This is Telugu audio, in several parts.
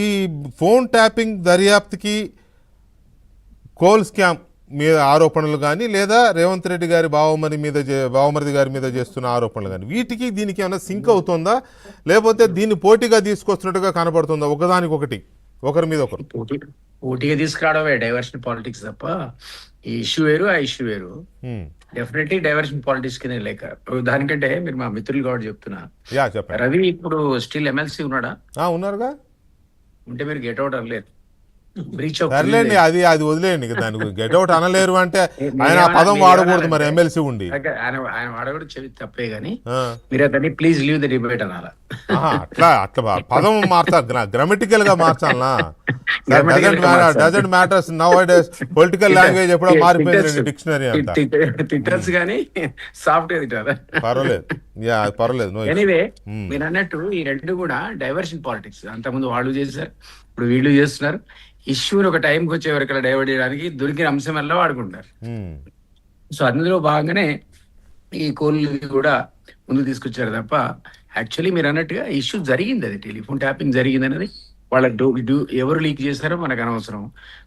ఈ ఫోన్ ట్యాపింగ్ దర్యాప్తుకి కోల్ స్కామ్ మీద ఆరోపణలు కానీ లేదా రేవంత్ రెడ్డి గారి బావమరిది గారి మీద చేస్తున్న ఆరోపణలు కానీ వీటికి దీనికి ఏమైనా సింక్ అవుతుందా, లేకపోతే దీన్ని పోటీగా తీసుకొస్తున్నట్టుగా కనబడుతుందా? ఒకదానికొకటి, ఒకరి మీద ఒకరు పోటీగా తీసుకురావడమే డైవర్షన్ పాలిటిక్స్ తప్ప ఈ ఇష్యూ వేరు ఆ ఇష్యూ వేరు. డెఫినెట్లీ డైవర్షన్ పాలిటిక్స్ కింద లేక దానికంటే మీరు మా మిత్రులు కాబట్టి చెప్తున్నా. రవి ఇప్పుడు స్టిల్ ఎమ్మెల్సీ ఉన్నాడా? ఉన్నారుగా. ఉంటే మీరు గెట్ అవుట్ అవ్వలేదు. సర్లేండి, అది వదిలేయండి. దానికి గెట్ అవుట్ అనలేరు అంటే ఆయన పదం వాడకూడదు మరి ఎమ్మెల్సీ ఉండి. ఆయన వాడకూడదు, చెవి తప్పే గానీ మీరు అతన్ని ప్లీజ్ లీవ్ ద డిబేట్ అనాలా? అట్లా పదం మార్చాలి, గ్రామటికల్ గా మార్చాలనా? Doesn't matters nowadays. Political language ఎప్పుడో మారిపోయింది డిక్షనరీ అంతా. తిట్టర్స్ కానీ సాఫ్ట్ గా తిట్టారా? పర్వాలేదు, పర్వాలేదు. ఎనీవే మీరు అన్నట్టు ఈ రెండు కూడా డైవర్షన్ పాలిటిక్స్. అంతకుముందు వాళ్ళు చేశారు, ఇప్పుడు వీళ్ళు చేస్తున్నారు. ఇష్యూని ఒక టైంకి వచ్చే వరకు డైవర్ట్ చేయడానికి దొరికిన అంశం వల్ల వాడుకుంటారు. సో అందులో భాగంగానే ఈ కోళ్ళు కూడా ముందు తీసుకొచ్చారు తప్ప యాక్చువల్లీ మీరు అన్నట్టుగా ఇష్యూ జరిగింది. అది టెలిఫోన్ ట్యాపింగ్ జరిగింది అనేది వాళ్ళకి ఎవరు లీక్ చేశారో మనకు అనవసరం.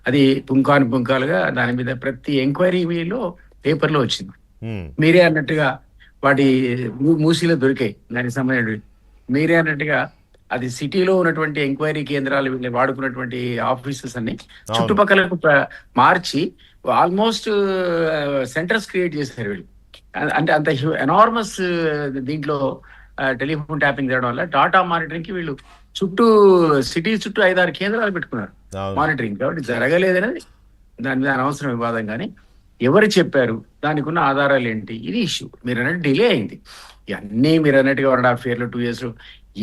అది పుంకాలుగా దాని మీద ప్రతి ఎంక్వైరీలో పేపర్లో వచ్చింది. మీరే అన్నట్టుగా వాటి మూసీలో దొరికాయి దానికి సంబంధించి. మీరే అన్నట్టుగా అది సిటీలో ఉన్నటువంటి ఎంక్వైరీ కేంద్రాలు వీళ్ళు వాడుకున్నటువంటి ఆఫీసెస్ అన్ని చుట్టుపక్కలకు మార్చి ఆల్మోస్ట్ సెంటర్స్ క్రియేట్ చేశారు వీళ్ళు. అంటే అంత ఎనార్మస్ దీంట్లో టెలిఫోన్ ట్యాపింగ్ చేయడం వల్ల డాటా మానిటరింగ్ కి వీళ్ళు సిటీ చుట్టూ 5-6 కేంద్రాలు పెట్టుకున్నారు మానిటరింగ్. కాబట్టి జరగలేదనేది దాని మీద అనవసరం వివాదం. కానీ ఎవరు చెప్పారు, దానికి ఉన్న ఆధారాలు ఏంటి, ఇది ఇష్యూ. మీరు అన్నట్టు డిలే అయింది ఇవన్నీ. మీరు అన్నట్టుగా 1.5 years 2 years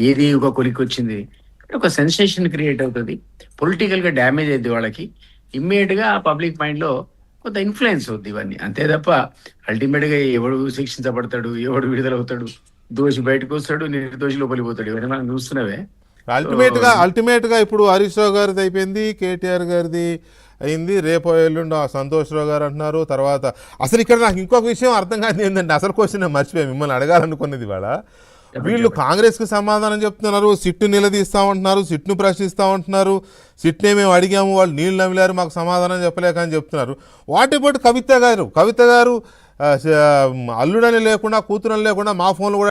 ఏది ఒక కొలికి వచ్చింది, ఒక సెన్సేషన్ క్రియేట్ అవుతుంది, పొలిటికల్ గా డ్యామేజ్ అయింది వాళ్ళకి. ఇమ్మీడియట్ గా పబ్లిక్ మైండ్ లో కొంత ఇన్ఫ్లుయెన్స్ అవుద్ది ఇవన్నీ, అంతే తప్ప అల్టిమేట్ గా ఎవడు శిక్షించబడతాడు, ఎవడు విడుదలవుతాడు, దోషి బయటకు వస్తాడు, నిర్దోషి లోపలిపోతాడు, ఇవన్నీ మనం చూస్తున్నవే. అల్టిమేట్ గా ఇప్పుడు హరీష్ రావు గారిది అయిపోయింది, కేటీఆర్ గారిది అయింది, రేపు ఎల్లుండి సంతోష్ రావు గారు అంటున్నారు. తర్వాత అసలు ఇక్కడ నాకు ఇంకొక విషయం అర్థం కాదు ఏంటంటే, అసలు క్వశ్చన్ మర్చిపోయి మిమ్మల్ని అడగాలనుకున్నది. ఇవాళ వీళ్ళు కాంగ్రెస్ కి సమాధానం చెప్తున్నారు, సిట్ను నిలదీస్తామంటున్నారు, సిట్ను ప్రశ్నిస్తామంటున్నారు, సిట్నే మేము అడిగాము, వాళ్ళు నీళ్ళు నమిలారు, మాకు సమాధానం చెప్పలేక అని చెప్తున్నారు. వాట్ అబౌట్ కవిత గారు? అల్లుడని లేకుండా కూతురని లేకుండా మా ఫోన్లు కూడా